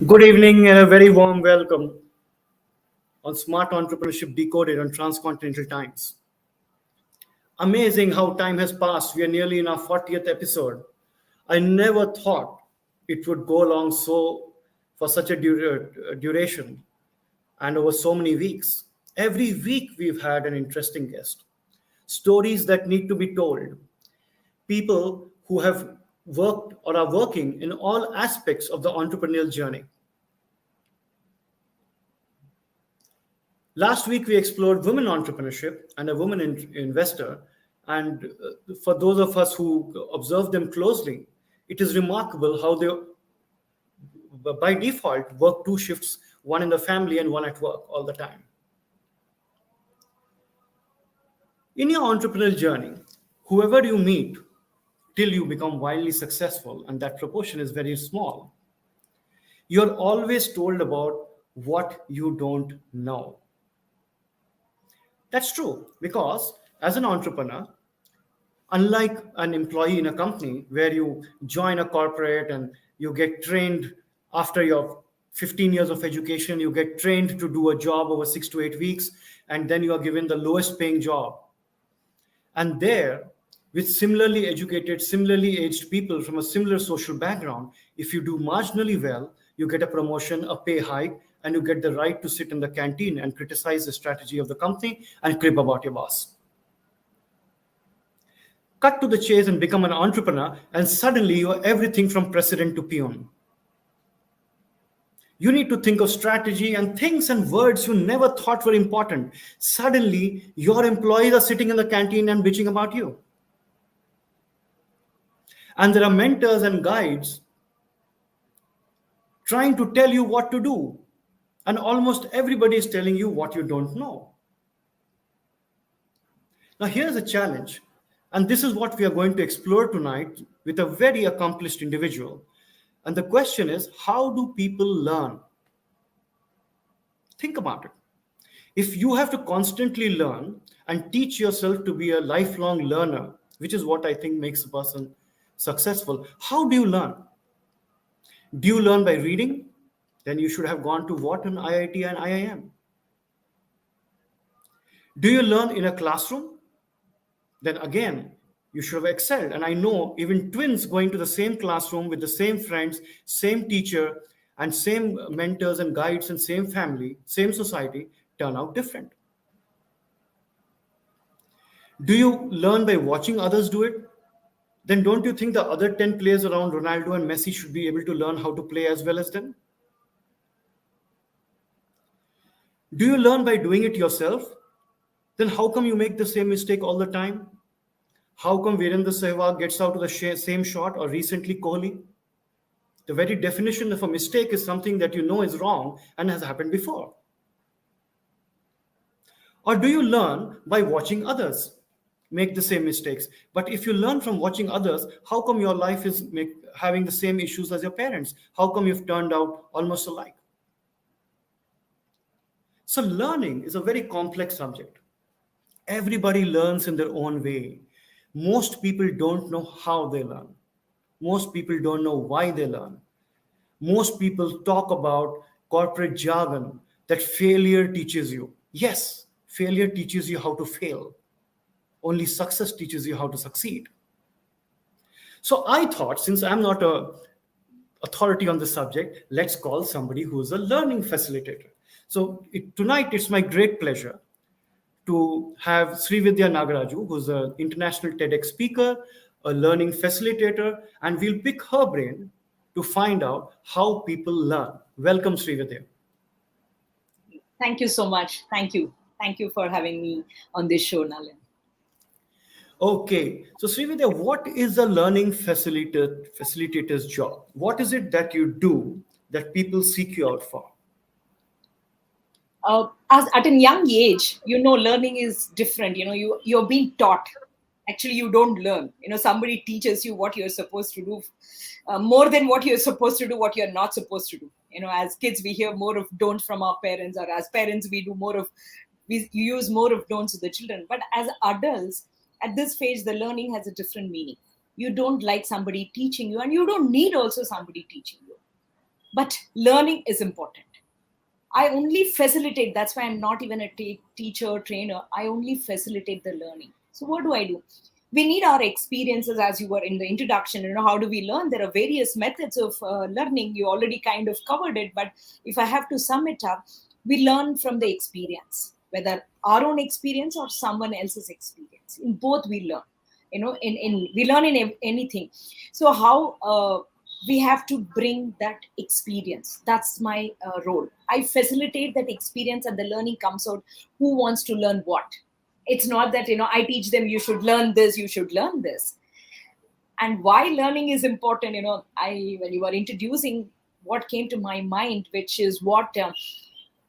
Good evening and a very warm welcome on Smart Entrepreneurship Decoded on Transcontinental Times. Amazing how time has passed. We are nearly in our 40th episode. I never thought it would go along so for such a duration and over so many weeks. Every week we've had an interesting guest. Stories that need to be told. People who have worked or are working in all aspects of the entrepreneurial journey. Last week, we explored women entrepreneurship and a woman investor. And for those of us who observe them closely, it is remarkable how they, by default, work two shifts, one in the family and one at work all the time. In your entrepreneurial journey, whoever you meet till you become wildly successful, and that proportion is very small, you're always told about what you don't know. That's true because as an entrepreneur, unlike an employee in a company where you join a corporate and you get trained after your 15 years of education, you get trained to do a job over 6 to 8 weeks, and then you are given the lowest paying job. And there, with similarly educated, similarly aged people from a similar social background, if you do marginally well, you get a promotion, a pay hike, and you get the right to sit in the canteen and criticize the strategy of the company and crib about your boss. Cut to the chase and become an entrepreneur, and suddenly you are everything from president to peon. You need to think of strategy and things and words you never thought were important. Suddenly, your employees are sitting in the canteen and bitching about you. And there are mentors and guides trying to tell you what to do. And almost everybody is telling you what you don't know. Now, here's a challenge. And this is what we are going to explore tonight with a very accomplished individual. And the question is, how do people learn? Think about it. If you have to constantly learn and teach yourself to be a lifelong learner, which is what I think makes a person successful, how do you learn? Do you learn by reading? Then you should have gone to what an IIT and IIM. Do you learn in a classroom? Then again, you should have excelled. And I know even twins going to the same classroom with the same friends, same teacher, and same mentors and guides and same family, same society turn out different. Do you learn by watching others do it? Then don't you think the other 10 players around Ronaldo and Messi should be able to learn how to play as well as them? Do you learn by doing it yourself? Then how come you make the same mistake all the time? How come Virendra Sehwag gets out of the same shot, or recently Kohli? The very definition of a mistake is something that you know is wrong and has happened before. Or do you learn by watching others make the same mistakes? But if you learn from watching others, how come your life is having the same issues as your parents? How come you've turned out almost alike? So learning is a very complex subject. Everybody learns in their own way. Most people don't know how they learn. Most people don't know why they learn. Most people talk about corporate jargon that failure teaches you. Yes, failure teaches you how to fail. Only success teaches you how to succeed. So I thought, since I'm not an authority on the subject, let's call somebody who's a learning facilitator. So tonight, it's my great pleasure to have Srividya Nagaraju, who's an international TEDx speaker, a learning facilitator, and we'll pick her brain to find out how people learn. Welcome, Srividya. Thank you so much. Thank you. Thank you for having me on this show, Nalin. Okay, so Srividya, what is a learning facilitator's job? What is it that you do that people seek you out for? As at a young age, learning is different. You're being taught. Actually, you don't learn. Somebody teaches you what you're supposed to do, more than what you're supposed to do, what you're not supposed to do. As kids, we hear more of don't from our parents, or as parents, we use more of don'ts with the children. But as adults, at this phase, the learning has a different meaning. You don't like somebody teaching you, and you don't need also somebody teaching you. but learning is important. I only facilitate. That's why I'm not even a teacher, trainer. I only facilitate the learning. So what do? We need our experiences, as you were in the introduction. How do we learn? There are various methods of learning. You already kind of covered it. But if I have to sum it up, we learn from the experience, whether our own experience or someone else's experience. In both we learn. We learn in anything. So how we have to bring that experience. That's my role. I facilitate that experience, and the learning comes out. Who wants to learn what? It's not that I teach them, you should learn this, you should learn this. And why learning is important, when you were introducing, what came to my mind, which is what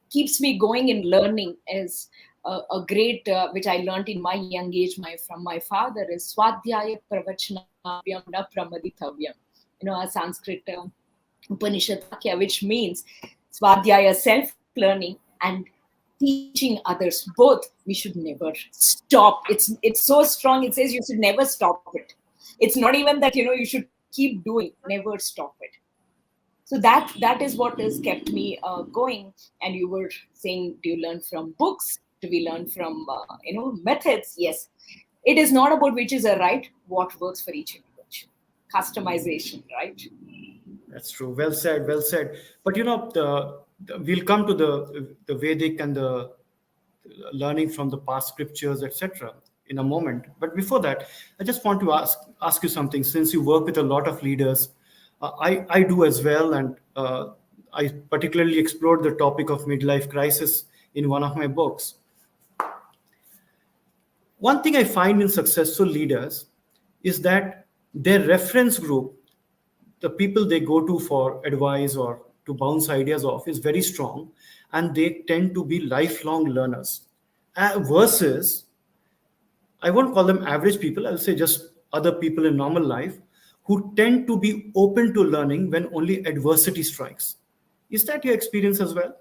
keeps me going in learning, is a great which I learned in my young age from my father, is Swadhyaya Pravachanavyam na Pramaditavyam. A Sanskrit Upanishad Vakya, which means Swadhyaya, self-learning, and teaching others. Both, we should never stop. It's so strong. It says you should never stop it. It's not even that you should keep doing. Never stop it. So that is what has kept me going. And you were saying, do you learn from books? Do we learn from methods? Yes. It is not about which is a right. What works for each individual. Customization, right? That's true. Well said. Well said. But we'll come to the Vedic and the learning from the past scriptures, etc., in a moment. But before that, I just want to ask you something. Since you work with a lot of leaders, I do as well, and I particularly explored the topic of midlife crisis in one of my books. One thing I find in successful leaders is that their reference group, the people they go to for advice or to bounce ideas off, is very strong, and they tend to be lifelong learners. Versus, I won't call them average people, I'll say just other people in normal life who tend to be open to learning when only adversity strikes. Is that your experience as well?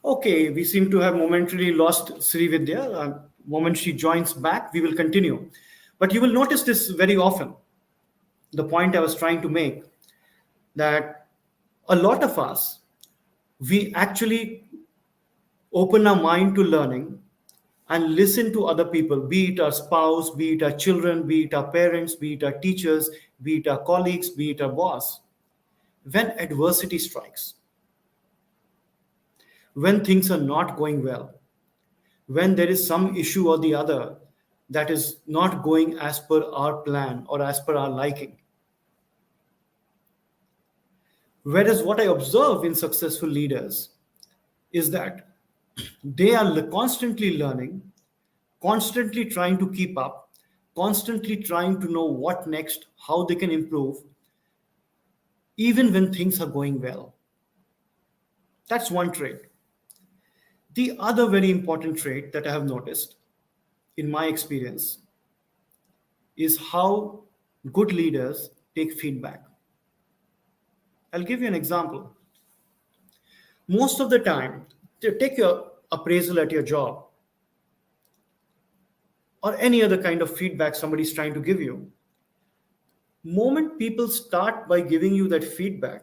Okay, we seem to have momentarily lost Srividya. Moment she joins back, we will continue. But you will notice this very often. The point I was trying to make, that a lot of us, we actually open our mind to learning and listen to other people, be it our spouse, be it our children, be it our parents, be it our teachers, be it our colleagues, be it our boss, when adversity strikes, when things are not going well, when there is some issue or the other that is not going as per our plan or as per our liking. Whereas what I observe in successful leaders is that they are constantly learning, constantly trying to keep up, constantly trying to know what next, how they can improve, even when things are going well. That's one trait. The other very important trait that I have noticed in my experience is how good leaders take feedback. I'll give you an example. Most of the time, take your appraisal at your job or any other kind of feedback somebody's trying to give you. Moment people start by giving you that feedback,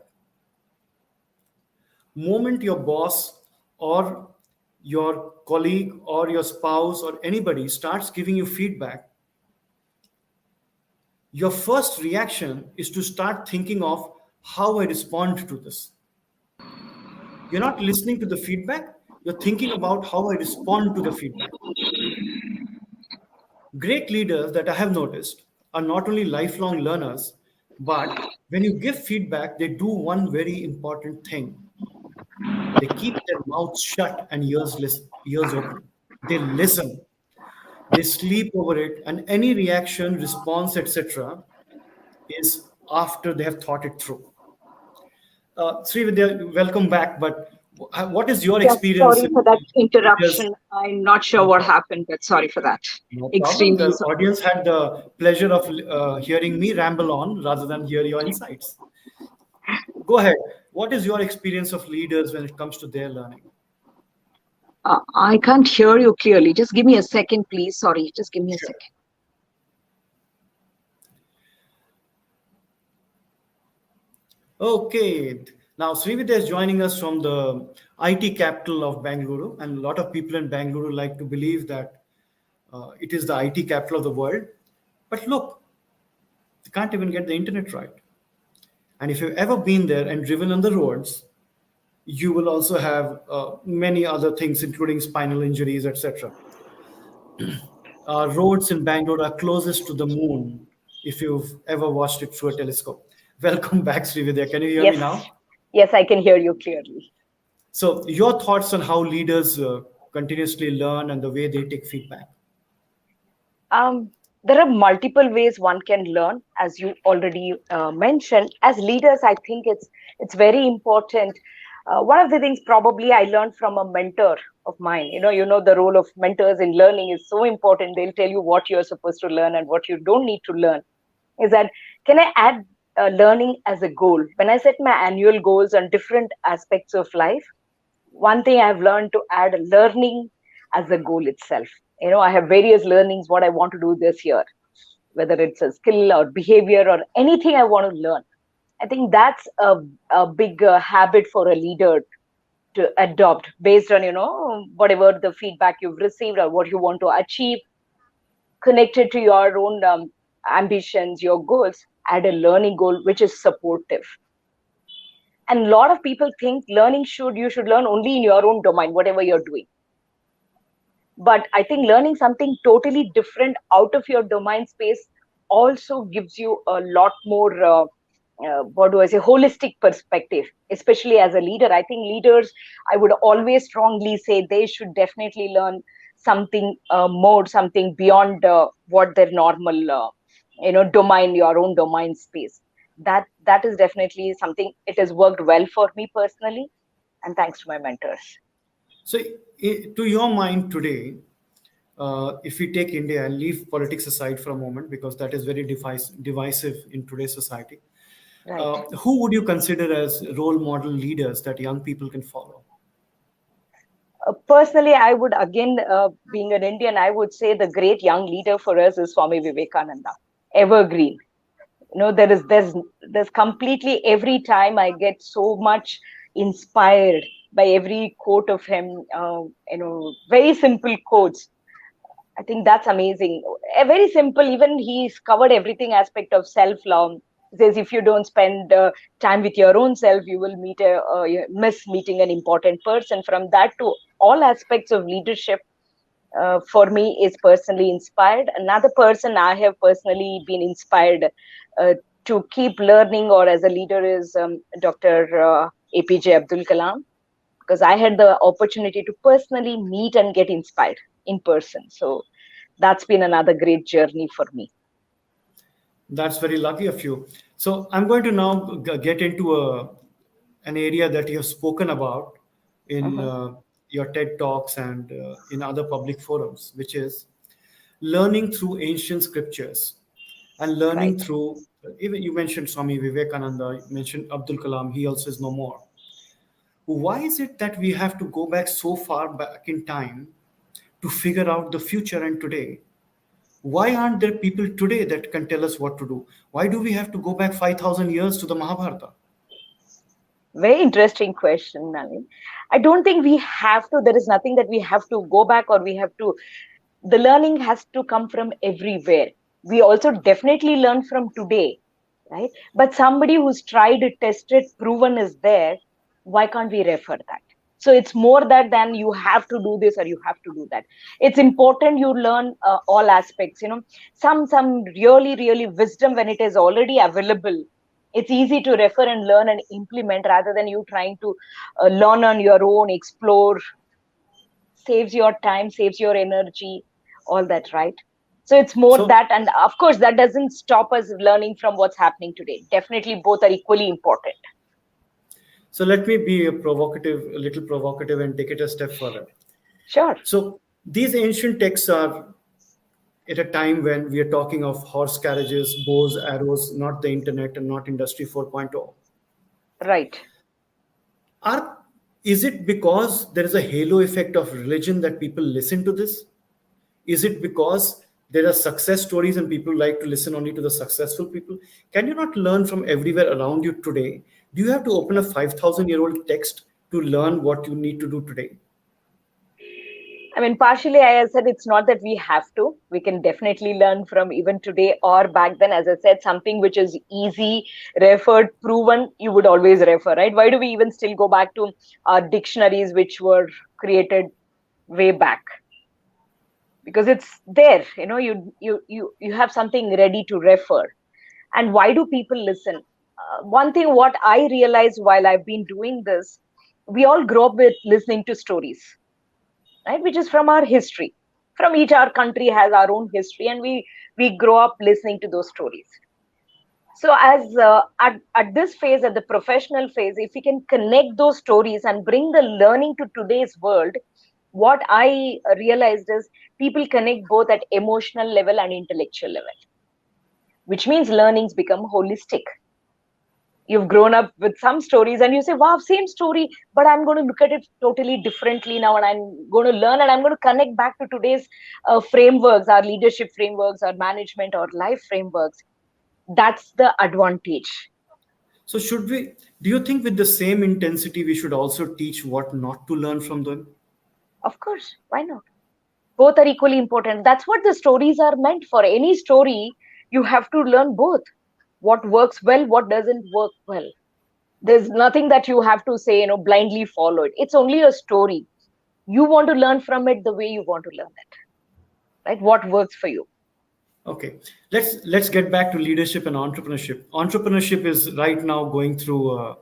moment your boss or your colleague or your spouse or anybody starts giving you feedback, your first reaction is to start thinking of how I respond to this. You're not listening to the feedback, you're thinking about how I respond to the feedback. Great leaders that I have noticed are not only lifelong learners, but when you give feedback, they do one very important thing. They keep their mouths shut and ears open. They listen. They sleep over it, and any reaction, response, etc., is after they have thought it through. Srividya, welcome back. But what is your Yes, experience? sorry for that Leaders? interruption. I'm not sure what happened, but sorry for that. No problem. Extremely The sorry. audience had the pleasure of hearing me ramble on rather than hear your insights. Go ahead. What is your experience of leaders when it comes to their learning? I can't hear you clearly. Just give me a second, please. Sorry, just give me a Sure. second. Okay, now Srividya is joining us from the IT capital of Bangalore, and a lot of people in Bangalore like to believe that it is the IT capital of the world. But look, they can't even get the internet right. And if you've ever been there and driven on the roads, you will also have many other things, including spinal injuries, etc. Roads in Bangalore are closest to the moon if you've ever watched it through a telescope. Welcome back, Srividya. Can you hear me Yes, now? yes, I can hear you clearly. So, your thoughts on how leaders continuously learn and the way they take feedback? Um, there are multiple ways one can learn, as you already mentioned. As leaders, I think it's very important. One of the things probably I learned from a mentor of mine. You know the role of mentors in learning is so important. They'll tell you what you're supposed to learn and what you don't need to learn. Is that can I add learning as a goal? When I set my annual goals on different aspects of life, one thing I've learned to add learning as a goal itself. I have various learnings what I want to do this year, whether it's a skill or behavior or anything I want to learn. I think that's a big habit for a leader to adopt based on whatever the feedback you've received or what you want to achieve, connected to your own ambitions, your goals. Add a learning goal which is supportive. And a lot of people think learning should you should learn only in your own domain, whatever you're doing. But I think learning something totally different out of your domain space also gives you a lot more what do I say, holistic perspective, especially as a leader. I think leaders, I would always strongly say they should definitely learn something more, something beyond what their normal domain, your own domain space. That is definitely something. It has worked well for me personally, and thanks to my mentors. So, to your mind today, if we take India and leave politics aside for a moment, because that is very divisive in today's society, Right. who would you consider as role model leaders that young people can follow? Personally, I would again, being an Indian, I would say the great young leader for us is Swami Vivekananda, evergreen. There's completely every time I get so much inspired by every quote of him. Very simple quotes. I think that's amazing. A very simple, even he's covered everything aspect of self-love. He says if you don't spend time with your own self, you will you miss meeting an important person. From that to all aspects of leadership, for me is personally inspired. Another person I have personally been inspired to keep learning or as a leader is Dr. APJ Abdul Kalam, because I had the opportunity to personally meet and get inspired in person. So that's been another great journey for me. That's very lucky of you. So, I'm going to now get into an area that you have spoken about in Mhm. your TED Talks and in other public forums, which is learning through ancient scriptures and learning Right. through, even you mentioned Swami Vivekananda, you mentioned Abdul Kalam, he also is no more. Why is it that we have to go back so far back in time to figure out the future and today? Why aren't there people today that can tell us what to do? Why do we have to go back 5,000 years to the Mahabharata? Very interesting question, Nalin. I don't think we have to, there is nothing that we have to go back or we have to, the learning has to come from everywhere. We also definitely learn from today, right? But somebody who's tried it, tested, proven is there, why can't we refer that? So it's more that than you have to do this or you have to do that. It's important you learn all aspects. Some really wisdom when it is already available. It's easy to refer and learn and implement rather than you trying to learn on your own, explore, saves your time, saves your energy, all that, right? So it's more So, that, and of course, that doesn't stop us learning from what's happening today. Definitely, both are equally important. so let me be a little provocative and take it a step further. Sure. So these ancient texts are at a time when we are talking of horse carriages, bows, arrows, not the internet and not Industry 4.0. Right. Are is it because there is a halo effect of religion that people listen to this? Is it because There are success stories and people like to listen only to the successful people. Can you not learn from everywhere around you today? Do you have to open a 5,000-year-old text to learn what you need to do today? I mean, partially, I said it's not that we have to. We can definitely learn from even today or back then. As I said, something which is easy, referred, proven, you would always refer, right? Why do we even still go back to our dictionaries which were created way back? Because it's there, you have something ready to refer. And why do people listen? One thing what I realized while I've been doing this, we all grow up with listening to stories, right, which is from our history. From each our country has our own history, and we grow up listening to those stories. So as at this phase, at the professional phase, if we can connect those stories and bring the learning to today's world, what I realized is people connect both at emotional level and intellectual level, which means learnings become holistic. You've grown up with some stories and you say, wow, same story, but I'm going to look at it totally differently now, and I'm going to learn, and I'm going to connect back to today's frameworks, our leadership frameworks, our management or life frameworks. That's the advantage. So do you think with the same intensity, we should also teach what not to learn from them? Of course, why not? Both are equally important. That's what the stories are meant for. Any story, you have to learn both. What works well, what doesn't work well. There's nothing that you have to say, blindly follow it. It's only a story. You want to learn from it the way you want to learn it, right? What works for you. Okay, let's get back to leadership and entrepreneurship. Entrepreneurship is right now going through a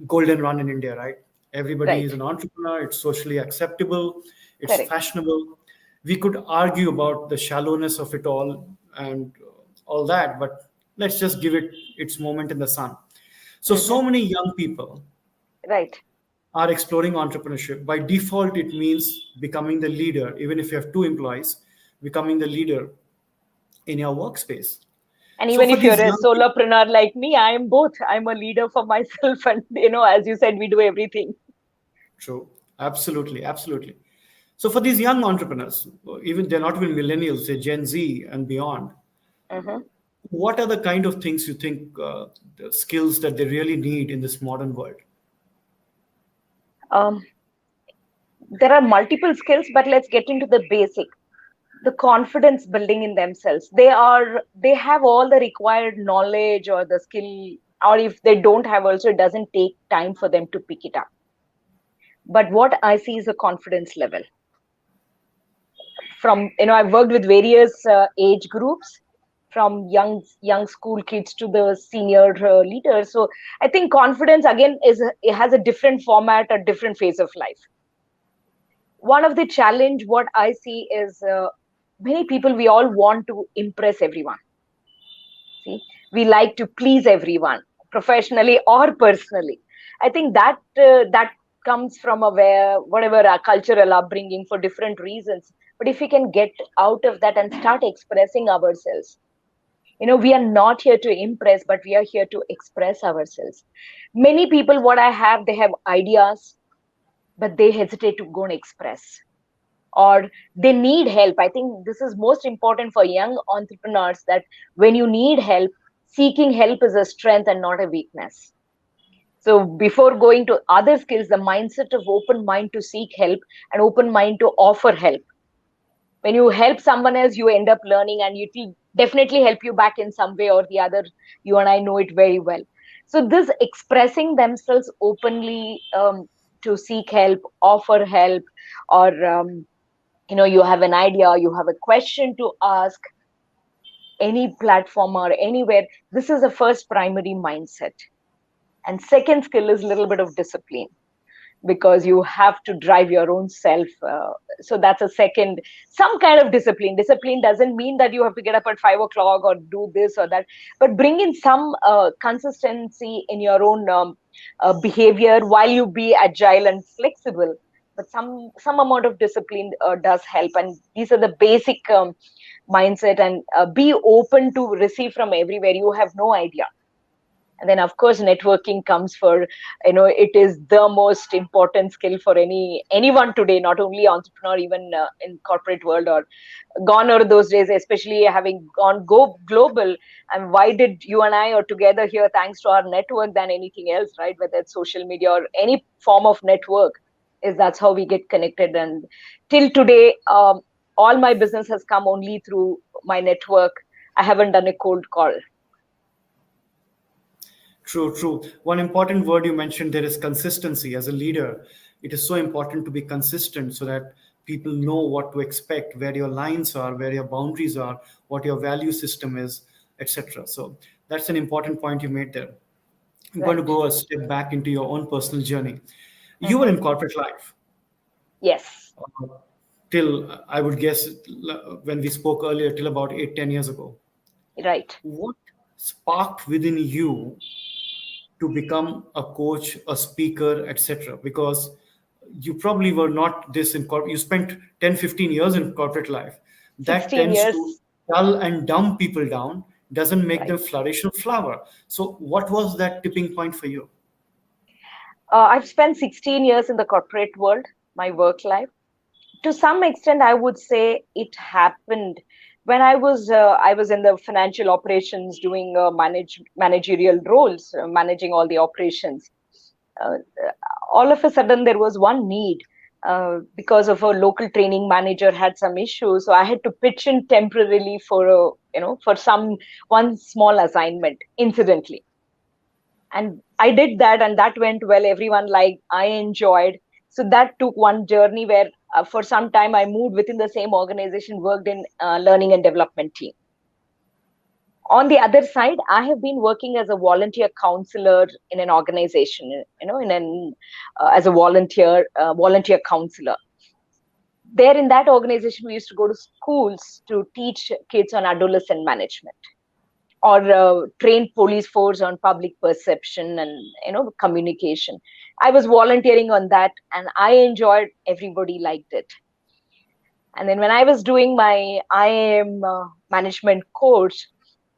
golden run in India, right? Everybody Right. is an entrepreneur. It's socially acceptable. It's Correct. fashionable. We could argue about the shallowness of it all and all that, but let's just give it its moment in the sun. So many young people Right. are exploring entrepreneurship. By default, it means becoming the leader, even if you have two employees, becoming the leader in your workspace. And So even for if you're these a young people, solopreneur like me, I am both. I'm a leader for myself, and as you said, we do everything. true, absolutely, absolutely. So for these young entrepreneurs, even they're not even millennials, they're Gen Z and beyond. Mhm. What are the kind of things you think, the skills that they really need in this modern world? Um, there are multiple skills, but let's get into the basic. The confidence building in themselves. They have all the required knowledge or the skill, or if they don't have also, it doesn't take time for them to pick it up. But what I see is a confidence level. From I've worked with various age groups, from young school kids to the senior leaders. So I think confidence again it has a different format, a different phase of life. One of the challenge what I see is many people, we all want to impress everyone. See, we like to please everyone, professionally or personally. I think that comes from whatever our cultural upbringing for different reasons. But if we can get out of that and start expressing ourselves, we are not here to impress, but we are here to express ourselves. Many people, what I have, they have ideas, but they hesitate to go and express, or they need help. I think this is most important for young entrepreneurs, that when you need help, seeking help is a strength and not a weakness. So before going to other skills, the mindset of open mind to seek help and open mind to offer help. When you help someone else, you end up learning, and it will definitely help you back in some way or the other. You and I know it very well. So this expressing themselves openly, to seek help, offer help, or you have an idea, you have a question to ask, any platform or anywhere, this is the first primary mindset. And second skill is a little bit of discipline, because you have to drive your own self. So that's a second, some kind of discipline. Discipline doesn't mean that you have to get up at 5 o'clock or do this or that, but bring in some consistency in your own behavior, while you be agile and flexible. But some amount of discipline does help, and these are the basic mindset. And be open to receive from everywhere. You have no idea. And then of course networking comes for, it is the most important skill for anyone today, not only entrepreneur, even in corporate world. Or gone are those days, especially having gone go global. And why did you and I are together here? Thanks to our network than anything else, right? Whether it's social media or any form of network, is that's how we get connected. And till today, all my business has come only through my network. I haven't done a cold call. True, true. One important word you mentioned there is consistency. As a leader, it is so important to be consistent so that people know what to expect, where your lines are, where your boundaries are, what your value system is, etc. So that's an important point you made there. I'm going to Right. go a step back into your own personal journey. You were Mm-hmm. in corporate life Yes. uh, till, I would guess, when we spoke earlier, till about 8, 10 years ago. Right. What sparked within you to become a coach, a speaker, etc.? Because you probably were not this in corporate. You spent 10, 15 years in corporate life. That 16 tends to years. dull and dumb people down, doesn't make Right. them flourish and flower. So, what was that tipping point for you? I've spent 16 years in the corporate world, my work life. To some extent, I would say it happened when I was in the financial operations, doing managerial roles, managing all the operations. Uh, all of a sudden, there was one need, because of a local training manager had some issues, so I had to pitch in temporarily for for some one small assignment, incidentally. And I did that, and that went well. Everyone liked, I enjoyed. So that took one journey where, for some time, I moved within the same organization, worked in learning and development team. On the other side, I have been working as a volunteer counselor in an organization, in an as a volunteer counselor. There in that organization, we used to go to schools to teach kids on adolescent management, or train police force on public perception and communication. I was volunteering on that, and I enjoyed. Everybody liked it. And then when I was doing my IAM management course,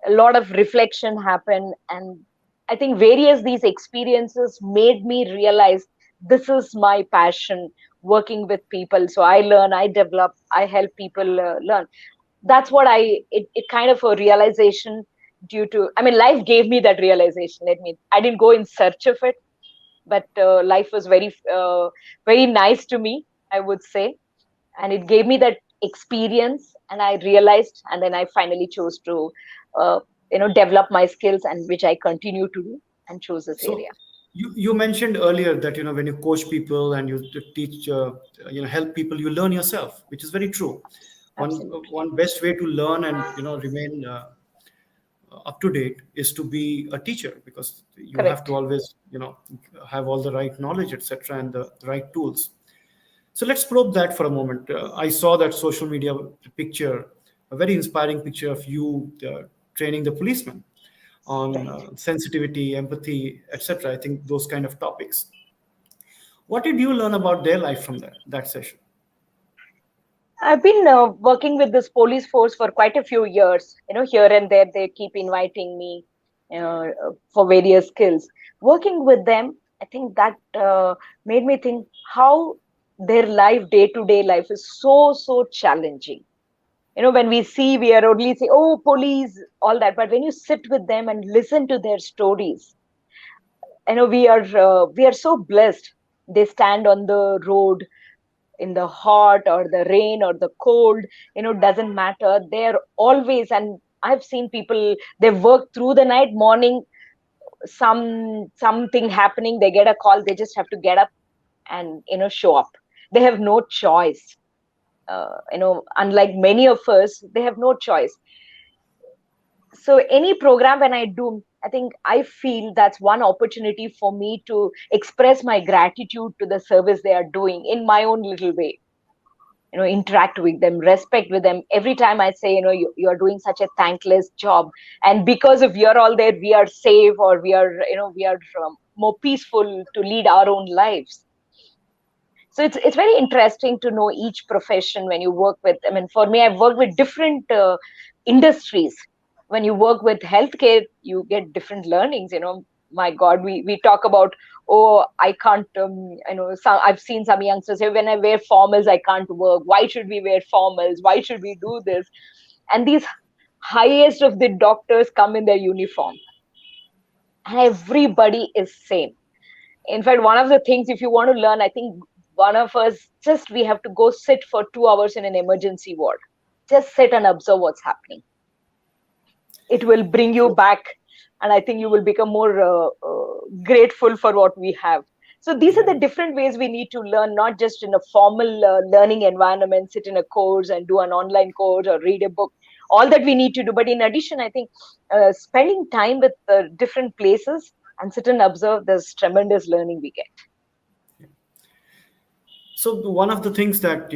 a lot of reflection happened, and I think various these experiences made me realize this is my passion, working with people. So I learn, I develop, I help people learn. That's what it kind of a realization. Due to, I mean, life gave me that realization. I didn't go in search of it, but life was very nice to me, I would say. And it gave me that experience, and I realized, and then I finally chose to uh, develop my skills, and which I continue to do, and chose this So, area. you mentioned earlier that when you coach people and you teach, help people, you learn yourself, which is very true. One Absolutely. one best way to learn and remain up to date is to be a teacher, because you have to Correct. always have all the right knowledge, etc., and the right tools. So let's probe that for a moment. I saw that social media picture, a very inspiring picture of you training the policeman on Right. sensitivity, empathy, etc. I think those kind of topics. What did you learn about their life from that session? I've been working with this police force for quite a few years. Here and there, they keep inviting me for various skills. Working with them, I think that made me think how their life, day to day life, is so challenging. When we see, we are only say, "Oh, police," all that. But when you sit with them and listen to their stories, we are so blessed. They stand on the road in the hot or the rain or the cold, doesn't matter. They're always, and I've seen people, they work through the night, morning, something happening, they get a call, they just have to get up and show up. They have no choice. Unlike many of us, they have no choice. So any program when I do, I think I feel that's one opportunity for me to express my gratitude to the service they are doing in my own little way. Interact with them, respect with them. Every time I say, you are doing such a thankless job, and because of you're all there, we are safe, or we are more peaceful to lead our own lives. So it's very interesting to know each profession when you work with. I mean, for me, I've worked with different industries. When you work with healthcare, you get different learnings. my God, we talk about, oh, I can't, I've seen some youngsters say, when I wear formals, I can't work. Why should we wear formals? Why should we do this? And these highest of the doctors come in their uniform, and everybody is same. In fact, one of the things, if you want to learn, I think one of us, just we have to go sit for 2 hours in an emergency ward. Just sit and observe what's happening. It will bring you back, and I think you will become more grateful for what we have. So these are the different ways we need to learn, not just in a formal learning environment, sit in a course and do an online course or read a book, all that we need to do. But in addition, I think spending time with different places and sit and observe, there's tremendous learning we get. So one of the things that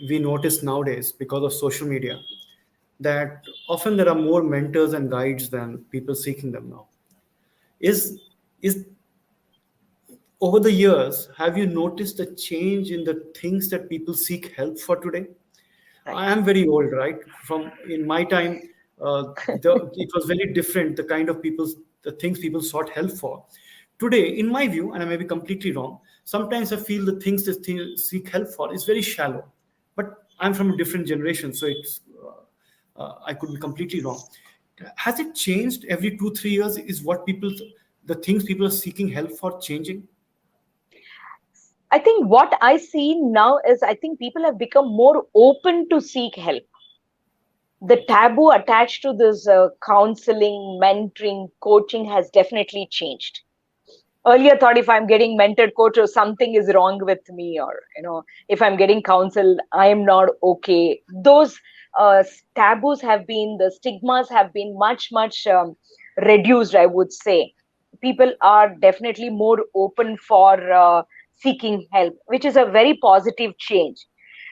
we notice nowadays because of social media, that often there are more mentors and guides than people seeking them now. Is over the years, have you noticed a change in the things that people seek help for today? Right. I am very old, right? From in my time, it was very different. The kind of the things people sought help for. Today, in my view, and I may be completely wrong, sometimes I feel the things that seek help for is very shallow. But I'm from a different generation, so I could be completely wrong. Has it changed every 2-3 years? Is the things people are seeking help for changing? I think what I see now is, I think people have become more open to seek help. The taboo attached to this counseling, mentoring, coaching has definitely changed. Earlier thought, if I'm getting mentored, coach, or something is wrong with me, or if I'm getting counseled, I am not okay. Those taboos have been, the stigmas have been much reduced, I would say. People are definitely more open for seeking help, which is a very positive change.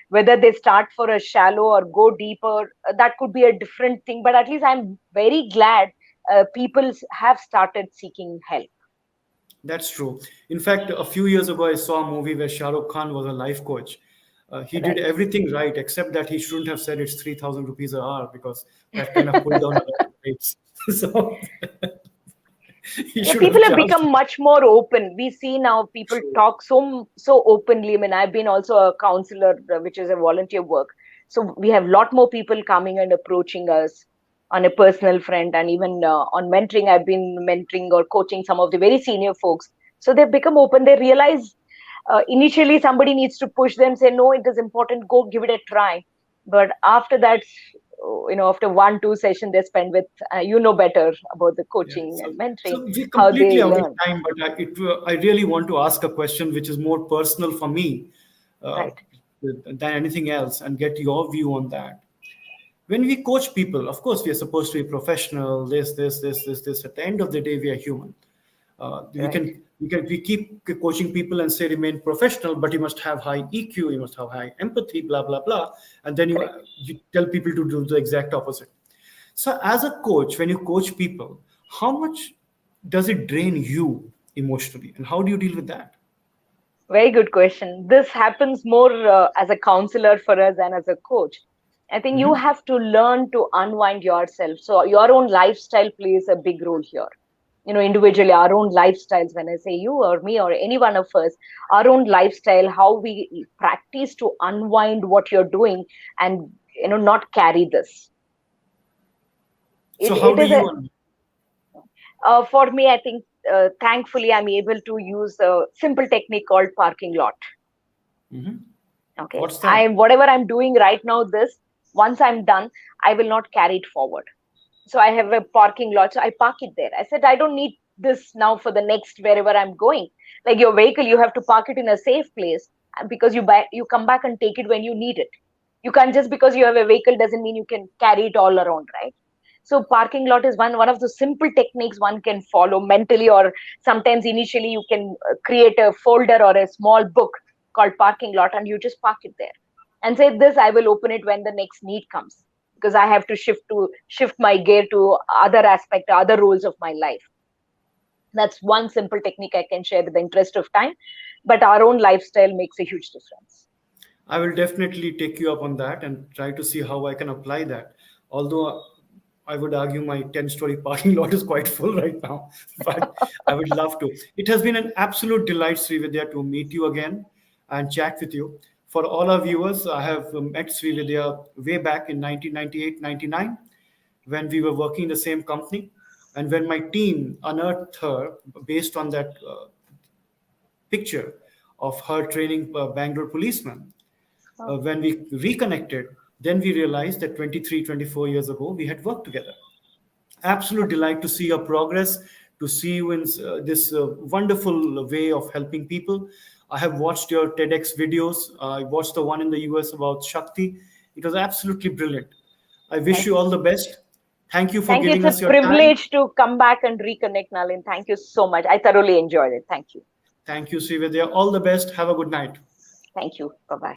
Whether they start for a shallow or go deeper, that could be a different thing, but at least I'm very glad people have started seeking help. That's true. In fact, a few years ago, I saw a movie where Shah Rukh Khan was a life coach. He did Right. everything right, except that he shouldn't have said it's 3,000 rupees an hour, because that kind of pulled down a lot of rates. So he Yeah, should people have have charged. become much more open. We see now people True. talk so openly. I mean, I've been also a counselor, which is a volunteer work. So we have a lot more people coming and approaching us on a personal front, and even on mentoring. I've been mentoring or coaching some of the very senior folks. So they've become open. They realize initially somebody needs to push them, say, no, it is important, go give it a try. But after that, after 1-2 session they spend with, better about the Yeah. coaching So, and mentoring, so we're how completely they out of learn. time, but I really want to ask a question which is more personal for me uh, Right. than anything else, and get your view on that. When we coach people, of course, we are supposed to be professional. This. At the end of the day, we are human. Right. We keep coaching people and say remain professional, but you must have high EQ, you must have high empathy, blah blah blah, and then Correct. you tell people to do the exact opposite. So, as a coach, when you coach people, how much does it drain you emotionally, and how do you deal with that? Very good question. This happens more as a counselor for us than as a coach. I think you Mhm. have to learn to unwind yourself. So your own lifestyle plays a big role here. Individually, our own lifestyles, when I say you or me or any one of us, our own lifestyle, how we practice to unwind what you're doing, and not carry this. So, it, how it do is a you? For me, I think thankfully I'm able to use a simple technique called parking lot. Mhm. Okay, What's that? whatever I'm doing right now, this, once I'm done, I will not carry it forward. So I have a parking lot, so I park it there. I said I don't need this now for the next wherever I'm going. Like your vehicle, you have to park it in a safe place, because you come back and take it when you need it. You can't, just because you have a vehicle doesn't mean you can carry it all around, right? So parking lot is one of the simple techniques one can follow mentally, or sometimes initially you can create a folder or a small book called parking lot, and you just park it there and say, this I will open it when the next need comes, because I have to shift my gear to other aspect, other roles of my life. That's one simple technique I can share with the interest of time, but our own lifestyle makes a huge difference. I will definitely take you up on that and try to see how I can apply that. Although I would argue my 10-story parking lot is quite full right now, but I would love to. It has been an absolute delight, Srividya, to meet you again and chat with you. For all our viewers, I have met Srividya way back in 1998-99 when we were working in the same company, and when my team unearthed her based on that picture of her training Bangalore policemen. When we reconnected, then we realized that 23, 24 years ago, we had worked together. Absolute delight to see your progress, to see you in this wonderful way of helping people. I have watched your TEDx videos. I watched the one in the US about Shakti. It was absolutely brilliant. I wish you all the best. Thank you for Thank you. giving It's a us your time. privilege to come back and reconnect, Nalin. Thank you so much. I thoroughly enjoyed it. Thank you. Thank you, Srividya. All the best. Have a good night. Thank you. Bye-bye.